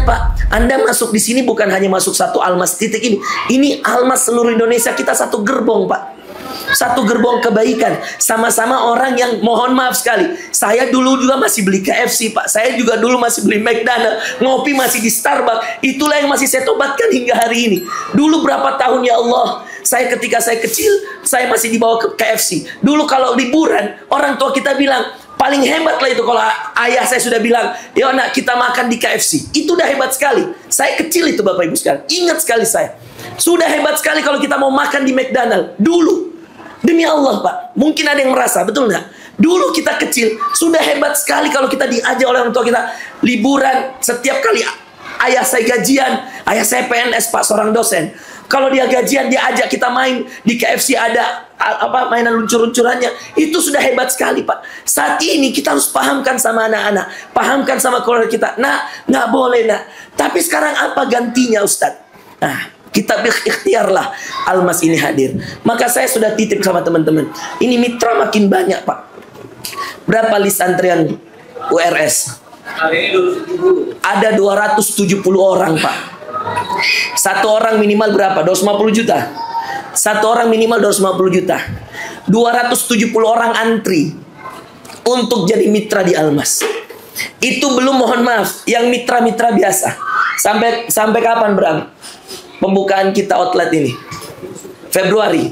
Pak, Anda masuk di sini bukan hanya masuk satu Almas titik ini. Ini Almas seluruh Indonesia, kita satu gerbong, Pak. Satu gerbong kebaikan. Sama-sama orang yang mohon maaf sekali. Saya dulu juga masih beli KFC, Pak. Saya juga dulu masih beli McDonald. Ngopi masih di Starbucks. Itulah yang masih saya tobatkan hingga hari ini. Dulu berapa tahun ya Allah. Ketika saya kecil, saya masih dibawa ke KFC. Dulu kalau liburan, orang tua kita bilang, paling hebat lah itu kalau ayah saya sudah bilang, ya nak kita makan di KFC. Itu udah hebat sekali. Saya kecil itu Bapak Ibu sekalian. Ingat sekali saya. Sudah hebat sekali kalau kita mau makan di McDonald. Dulu. Demi Allah Pak. Mungkin ada yang merasa, betul nggak? Dulu kita kecil. Sudah hebat sekali kalau kita diajak oleh orang tua kita. Liburan. Setiap kali ayah saya gajian. Ayah saya PNS Pak, seorang dosen. Kalau dia gajian, dia ajak kita main di KFC, ada mainan luncur-luncurannya. Itu sudah hebat sekali Pak. Saat ini kita harus pahamkan sama anak-anak, pahamkan sama keluarga kita. Nah, nggak boleh nak. Tapi sekarang apa gantinya Ustadz? Nah, kita berikhtiarlah Almas ini hadir. Maka saya sudah titip sama teman-teman. Ini mitra makin banyak Pak. Berapa list antrian URS? Ada 270 orang Pak. Satu orang minimal berapa? 250 juta. Satu orang minimal 250 juta. 270 orang antri untuk jadi mitra di Almas. Itu belum, mohon maaf, yang mitra-mitra biasa. Sampai kapan Bram? Pembukaan kita outlet ini Februari.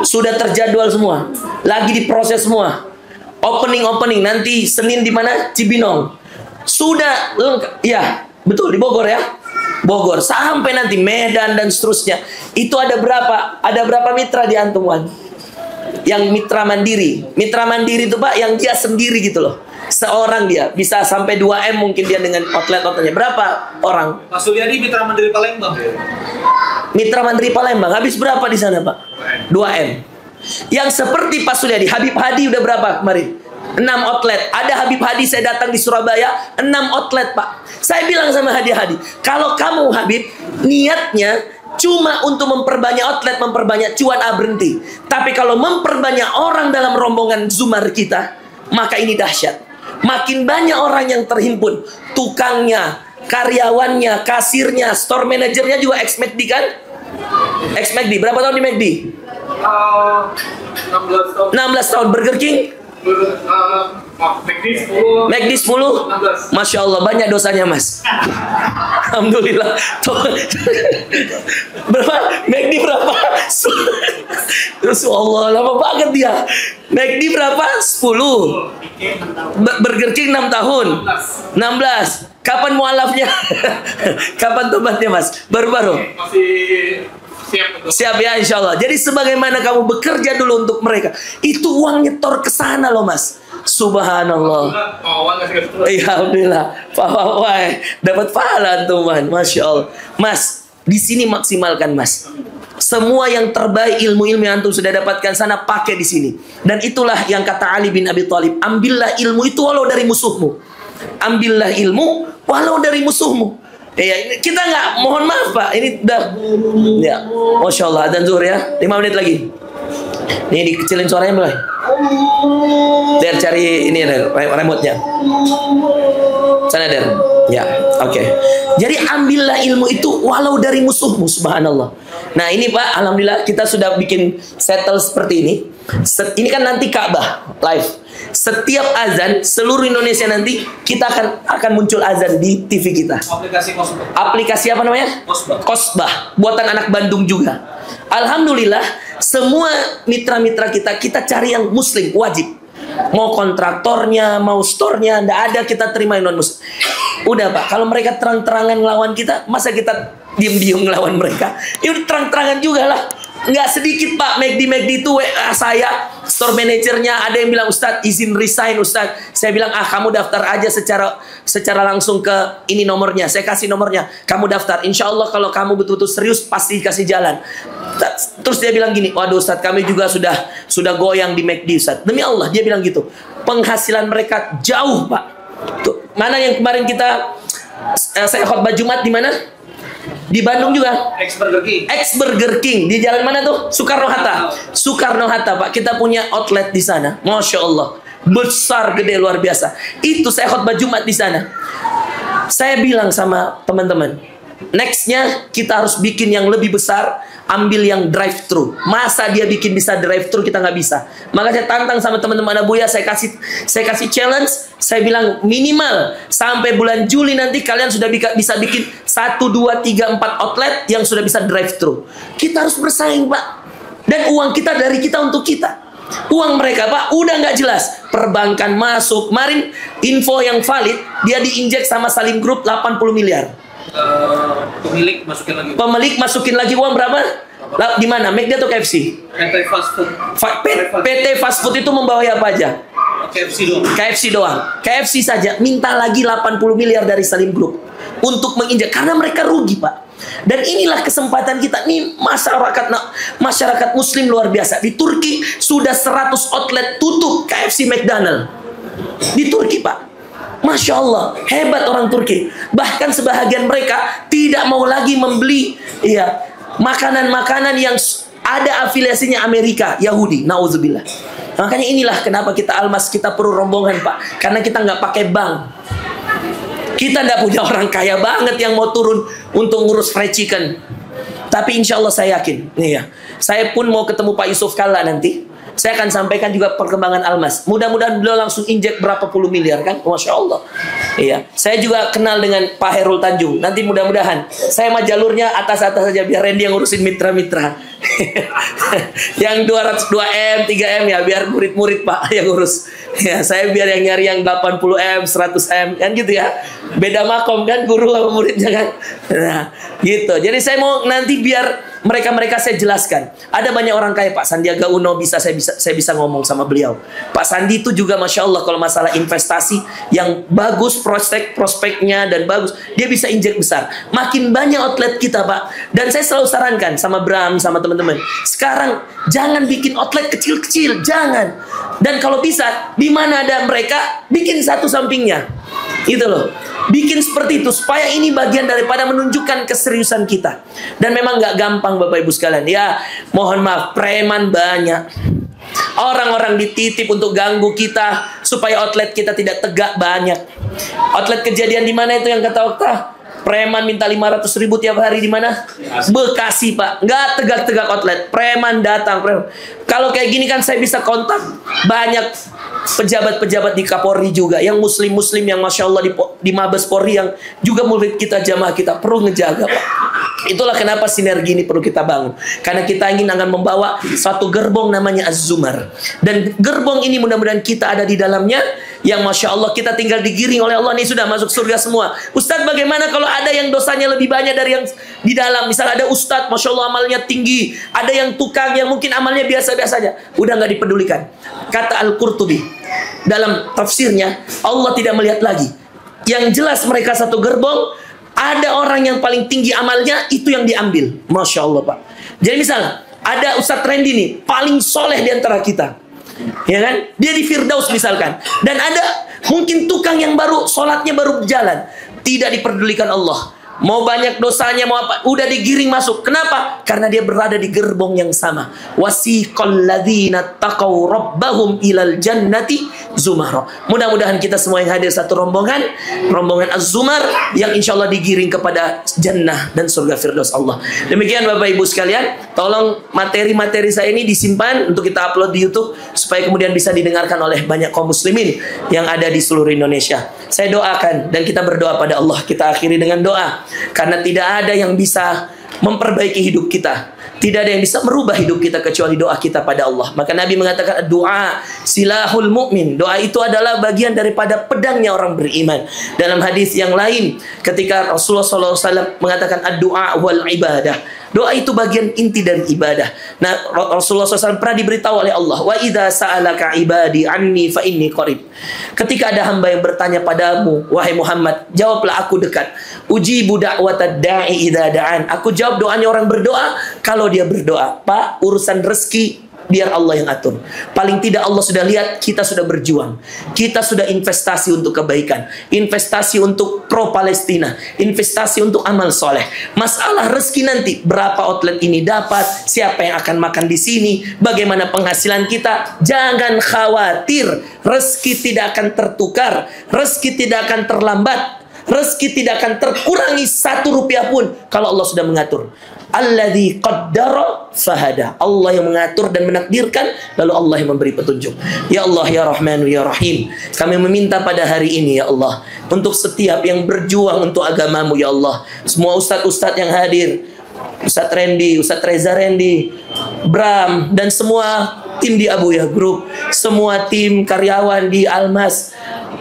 Sudah terjadwal semua. Lagi diproses semua. Opening nanti Senin di mana? Cibinong. Sudah lengkap. Ya, betul di Bogor ya. Bogor sampai nanti Medan dan seterusnya. Itu ada berapa? Ada berapa mitra di Antum Wan? Yang mitra mandiri. Mitra mandiri itu Pak yang dia sendiri gitu loh. Seorang dia bisa sampai 2M mungkin dia dengan outletnya. Berapa orang? Mas Suryadi mitra mandiri Palembang. Mitra mandiri Palembang habis berapa di sana Pak? 2M. Yang seperti Pak Suryadi, Habib Hadi udah berapa kemarin? 6 outlet. Ada Habib Hadi, saya datang di Surabaya, 6 outlet Pak. Saya bilang sama Hadi, kalau kamu Habib niatnya cuma untuk memperbanyak outlet, memperbanyak cuan, berhenti. Tapi kalau memperbanyak orang dalam rombongan Zumar kita, maka ini dahsyat. Makin banyak orang yang terhimpun. Tukangnya, karyawannya, kasirnya, store manajernya juga ex-McD kan? Ex-McD, berapa tahun di McD? 16 tahun. 16 tahun. Burger King? McD 10. Masya Allah, banyak dosanya Mas. Alhamdulillah. Berapa? McD berapa? Rasulullah, lama banget dia. McD berapa? 10. Burger King 6 tahun. 16. Kapan mualafnya? Kapan tobatnya Mas? Baru-baru? Masih siap ya insya Allah. Jadi sebagaimana kamu bekerja dulu untuk mereka, itu uang nyetor ke sana loh Mas. Subhanallah. Alhamdulillah. Dapat pahala teman. Masya Allah. Mas, di sini maksimalkan Mas. Semua yang terbaik ilmu-ilmu yang antum sudah dapatkan sana pakai di sini. Dan itulah yang kata Ali bin Abi Thalib, ambillah ilmu itu walau dari musuhmu. Ambillah ilmu walau dari musuhmu. Ya, kita nggak, mohon maaf Pak, ini udah ya, Masya Allah, adzan zuhur ya, 5 menit lagi. Nih dikecilin suaranya mulai. Der cari ini Der, remote-nya. Sana Der. Ya, oke. Jadi ambillah ilmu itu walau dari musuhmu, subhanallah. Nah ini Pak, alhamdulillah kita sudah bikin settle seperti ini. Ini kan nanti Ka'bah live. Setiap azan seluruh Indonesia nanti kita akan muncul azan di TV kita. Aplikasi Kosbah. Aplikasi apa namanya? Kosbah. Buatan anak Bandung juga. Alhamdulillah semua mitra-mitra kita cari yang muslim wajib. Mau kontraktornya, mau store-nya, nggak ada kita terima yang non muslim. Udah Pak, kalau mereka terang-terangan ngelawan kita, masa kita diem-diem ngelawan mereka? Ya udah terang-terangan juga lah. Nggak sedikit Pak, McD itu saya store manajernya ada yang bilang, Ustadz izin resign Ustadz. Saya bilang kamu daftar aja secara langsung ke ini nomornya, saya kasih nomornya, kamu daftar, insya Allah kalau kamu betul-betul serius pasti kasih jalan. Terus dia bilang gini, waduh Ustadz kami juga sudah goyang di McD Ustadz. Demi Allah dia bilang gitu, penghasilan mereka jauh Pak. Tuh, mana yang kemarin saya khotbah Jumat di mana? Di Bandung juga. Ex-Burger King. Di jalan mana tuh? Soekarno-Hatta. Soekarno-Hatta Pak. Kita punya outlet di sana. Masya Allah. Besar, gede, luar biasa. Itu saya khotbah Jumat di sana. Saya bilang sama teman-teman, nextnya kita harus bikin yang lebih besar, ambil yang drive thru. Masa dia bikin bisa drive thru, kita nggak bisa. Maka saya tantang sama teman-teman Abuya, saya kasih challenge. Saya bilang minimal sampai bulan Juli nanti kalian sudah bisa bikin 1, 2, 3, 4 outlet yang sudah bisa drive thru. Kita harus bersaing, Pak. Dan uang kita dari kita untuk kita. Uang mereka, Pak, udah nggak jelas. Perbankan masuk. Kemarin info yang valid, dia diinjek sama Salim Group 80 miliar. Pemilik masukin lagi uang berapa? Di mana? McD atau KFC? PT Fast Food. PT Fast Food itu membawa apa aja? KFC doang. KFC doang. KFC saja minta lagi 80 miliar dari Salim Group untuk menginjak, karena mereka rugi, Pak. Dan inilah kesempatan kita. Nih masyarakat Muslim luar biasa. Di Turki sudah 100 outlet tutup KFC McDonald. Di Turki, Pak. Masya Allah, hebat orang Turki. Bahkan sebahagian mereka tidak mau lagi membeli makanan-makanan yang ada afiliasinya Amerika, Yahudi. Nauzubillah. Makanya inilah kenapa kita Almas, kita perlu rombongan, Pak. Karena kita nggak pakai bank. Kita tidak punya orang kaya banget yang mau turun untuk ngurus fried chicken. Tapi insya Allah saya yakin, saya pun mau ketemu Pak Yusuf Kalla nanti. Saya akan sampaikan juga perkembangan Almas. Mudah-mudahan beliau langsung injek berapa puluh miliar, kan? Masya Allah. Iya. Saya juga kenal dengan Pak Herul Tanjung. Nanti mudah-mudahan saya mah jalurnya atas-atas saja, biar Randy yang ngurusin mitra-mitra. Yang 202M, 3M ya, biar murid-murid Pak yang ngurus. Ya, saya biar yang nyari yang 80M, 100M, kan gitu ya. Beda makom kan, guru sama muridnya kan. Nah, gitu. Jadi saya mau nanti biar mereka saya jelaskan. Ada banyak orang kaya, Pak Sandiaga Uno saya bisa ngomong sama beliau. Pak Sandi itu juga Masya Allah kalau masalah investasi yang bagus, prospeknya dan bagus, dia bisa injek besar. Makin banyak outlet kita, Pak. Dan saya selalu sarankan sama Bram, sama teman-teman, sekarang jangan bikin outlet kecil-kecil, jangan. Dan kalau bisa, di mana ada mereka, bikin satu sampingnya. Gitu loh. Bikin seperti itu supaya ini bagian daripada menunjukkan keseriusan kita. Dan memang nggak gampang, Bapak Ibu sekalian. Ya, mohon maaf, preman banyak. Orang-orang dititip untuk ganggu kita supaya outlet kita tidak tegak banyak. Outlet kejadian di mana itu yang kata Okta? Preman minta 500.000 tiap hari di mana? Bekasi, Pak. Nggak tegak-tegak outlet. Preman datang. Kalau kayak gini kan saya bisa kontak banyak pejabat-pejabat di Kapolri juga, yang muslim-muslim yang Masya Allah di Mabes Polri, yang juga murid kita, jamaah kita, perlu ngejaga, Pak. Itulah kenapa sinergi ini perlu kita bangun. Karena kita akan membawa satu gerbong namanya Az-Zumar. Dan gerbong ini mudah-mudahan kita ada di dalamnya, yang Masya Allah kita tinggal digiring oleh Allah, nih sudah masuk surga semua. Ustadz, bagaimana kalau ada yang dosanya lebih banyak dari yang di dalam? Misalnya ada Ustadz Masya Allah amalnya tinggi, ada yang tukang yang mungkin amalnya biasa-biasa saja, udah nggak dipedulikan. Kata Al-Qurtubi dalam tafsirnya, Allah tidak melihat lagi. Yang jelas mereka satu gerbong, ada orang yang paling tinggi amalnya, itu yang diambil. Masya Allah, Pak. Jadi misalnya ada Ustadz Randy nih, paling soleh di antara kita, ya kan? Dia di Firdaus misalkan. Dan ada mungkin tukang yang baru sholatnya baru berjalan, tidak diperdulikan Allah. Mau banyak dosanya, mau apa, udah digiring masuk. Kenapa? Karena dia berada di gerbong yang sama. Wasiqal ladzina taqaw rabbahum ilal jannati zumara. Mudah-mudahan kita semua yang hadir satu rombongan Az-Zumar, yang insya Allah digiring kepada jannah dan surga firdaus Allah. Demikian Bapak Ibu sekalian, tolong materi-materi saya ini disimpan untuk kita upload di YouTube, supaya kemudian bisa didengarkan oleh banyak kaum muslimin yang ada di seluruh Indonesia. Saya doakan dan kita berdoa pada Allah. Kita akhiri dengan doa. Karena tidak ada yang bisa memperbaiki hidup kita, tidak ada yang bisa merubah hidup kita kecuali doa kita pada Allah. Maka Nabi mengatakan doa silahul mu'min. Doa itu adalah bagian daripada pedangnya orang beriman. Dalam hadis yang lain, ketika Rasulullah SAW mengatakan ad-du'a wal ibadah, doa itu bagian inti dari ibadah. Nah, Rasulullah SAW pernah diberitahu oleh Allah, wa idza sa'alaka ibadi anni fa inni qarib. Ketika ada hamba yang bertanya padamu, wahai Muhammad, jawablah aku dekat. Ujibu da'watad da'i idza da'an. Aku jawab doanya orang berdoa kalau dia berdoa. Pak, urusan rezeki biar Allah yang atur. Paling tidak Allah sudah lihat kita sudah berjuang, kita sudah investasi untuk kebaikan, investasi untuk pro Palestina, investasi untuk amal soleh. Masalah rezeki nanti, berapa outlet ini dapat, siapa yang akan makan di sini, bagaimana penghasilan kita, jangan khawatir. Rezeki tidak akan tertukar, rezeki tidak akan terlambat, Rezeki tidak akan terkurangi 1 rupiah pun kalau Allah sudah mengatur. Alladzi qaddara fahada. Allah yang mengatur dan menakdirkan, lalu Allah yang memberi petunjuk. Ya Allah, ya Rahman, ya Rahim, kami meminta pada hari ini ya Allah, untuk setiap yang berjuang untuk agamamu ya Allah, semua ustadz-ustadz yang hadir, Ustadz Randy, Ustadz Reza Randy, Bram, dan semua tim di Abu Yah Group, semua tim karyawan di Almas,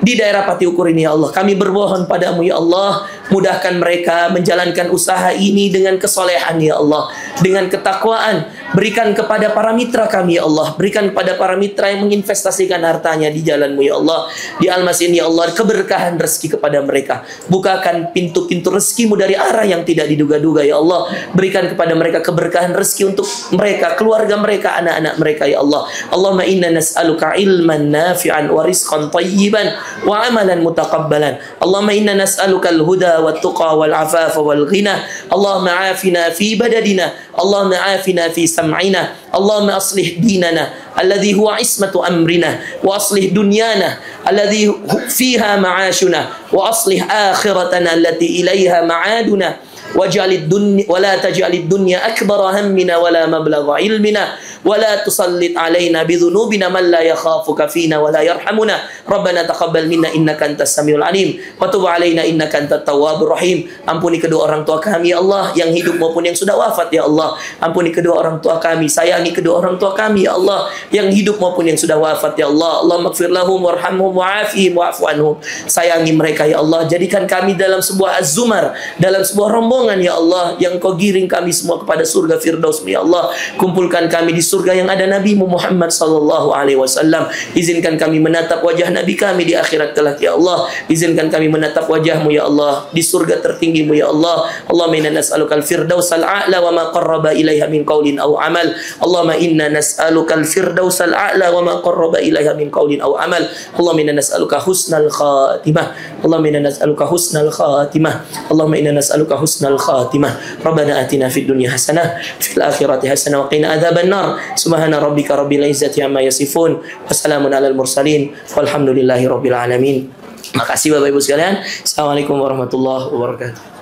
di daerah Pati Ukur ini ya Allah, kami bermohon padamu ya Allah, mudahkan mereka menjalankan usaha ini dengan kesolehan ya Allah, dengan ketakwaan. Berikan kepada para mitra kami ya Allah, berikan kepada para mitra yang menginvestasikan hartanya di jalanmu ya Allah, di Almas ini ya Allah, keberkahan rezeki kepada mereka. Bukakan pintu-pintu rezekimu dari arah yang tidak diduga-duga ya Allah. Berikan kepada mereka keberkahan rezeki untuk mereka, keluarga mereka, anak-anak mereka ya Allah. Allahumma inna nas'aluka ilman nafi'an wa rizqan tayyiban wa amalan mutaqabbalan. Allahumma inna nas'aluka al-huda wa tuqa wal afafa wal ghina. Allahumma afina fi badadina, Allahumma afina fi sam'ina, Allahumma aslih dinana alladhi huwa ismatu amrina, wa aslih dunyana alladhi fiha ma'ashuna, wa aslih akhiratana allati ilaiha ma'aduna, waj'alid dunya wa la taj'alid dunya akbara hammina wa la mablagha ilmina, wa la tusallit alaina bidhunubina man la yakhafuka fina wa la yarhamuna. Rabbana taqabbal minna innaka antas samiul alim wa tub alaina innaka antat tawwabur rahim. Ampuni kedua orang tua kami ya Allah, yang hidup maupun yang sudah wafat ya Allah. Ampuni kedua orang tua kami, sayangi kedua orang tua kami ya Allah, yang hidup maupun yang sudah wafat ya Allah. Allahumma ighfir lahum warhamhum wa'afihim wa'fu anhum. Sayangi mereka ya Allah, jadikan kami dalam sebuah az-zumar, dalam sebuah rombongan ya Allah, yang kau giring kami semua kepada surga Firdaus ya Allah. Kumpulkan kami di surga yang ada Nabi Muhammad sallallahu alaihi wasallam. Izinkan kami menatap wajah Nabi kami di akhirat kelak ya Allah. Izinkan kami menatap wajahmu ya Allah di surga tertinggimu ya Allah. Allahumma inna nas'alukal firdausal a'la wa ma qarraba ilaiha min qaulin aw amal. Allahumma inna nas'alukal firdausal a'la wa ma qarraba ilaiha min qaulin aw amal. Allahumma inna nas'aluka husnal khatimah. Allahumma inna nas'aluka husnal khatimah. Allahumma inna nas'aluka husnal khatimah. Rabbana atina fid dunya hasanah, fil akhirati hasanah wa qina adzaban nar. Subhana rabbika rabbil izzati amma yasifun, wassalamun alal mursalin, walhamdulillahi rabbil alamin. Makasih Bapak Ibu sekalian. Assalamualaikum warahmatullahi wabarakatuh.